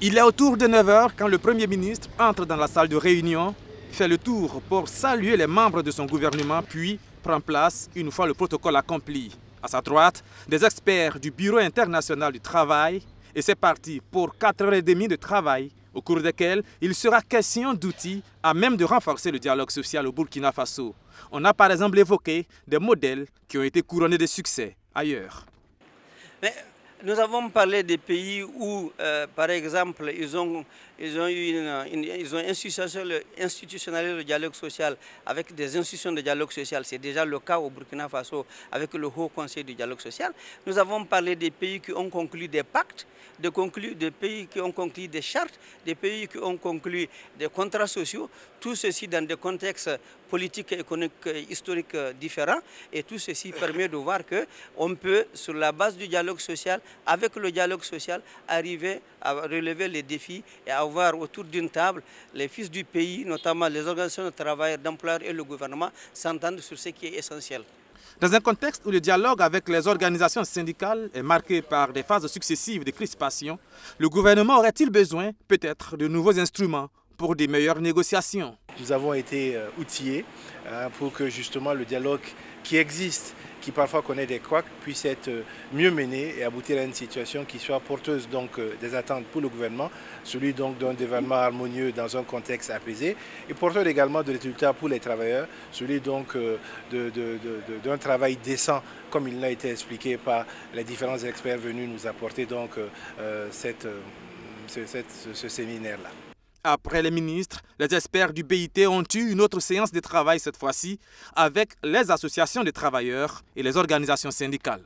Il est autour de 9 heures quand le Premier ministre entre dans la salle de réunion, fait le tour pour saluer les membres de son gouvernement, puis prend place une fois le protocole accompli. À sa droite, des experts du Bureau international du travail, et c'est parti pour 4h30 de travail, au cours desquels il sera question d'outils à même de renforcer le dialogue social au Burkina Faso. On a par exemple évoqué des modèles qui ont été couronnés de succès ailleurs. Mais nous avons parlé des pays où, par exemple, ils ont institutionnalisé le dialogue social avec des institutions de dialogue social. C'est déjà le cas au Burkina Faso avec le Haut Conseil du dialogue social. Nous avons parlé des pays qui ont conclu des pactes, des pays qui ont conclu des chartes, des pays qui ont conclu des contrats sociaux, tout ceci dans des contextes politiques, économiques, historiques différents. Et tout ceci permet de voir qu'on peut, sur la base du dialogue social, avec le dialogue social, arriver à relever les défis et à avoir autour d'une table les fils du pays, notamment les organisations de travail, d'employeurs et le gouvernement, s'entendent sur ce qui est essentiel. Dans un contexte où le dialogue avec les organisations syndicales est marqué par des phases successives de crispation, le gouvernement aurait-il besoin, peut-être, de nouveaux instruments pour des meilleures négociations? Nous avons été outillés pour que justement le dialogue qui existe, qui parfois connaît des couacs, puisse être mieux mené et aboutir à une situation qui soit porteuse donc des attentes pour le gouvernement, celui donc d'un développement harmonieux dans un contexte apaisé, et porteur également de résultats pour les travailleurs, celui donc d'un travail décent, comme il l'a été expliqué par les différents experts venus nous apporter donc ce séminaire-là. Après les ministres, les experts du BIT ont eu une autre séance de travail cette fois-ci avec les associations de travailleurs et les organisations syndicales.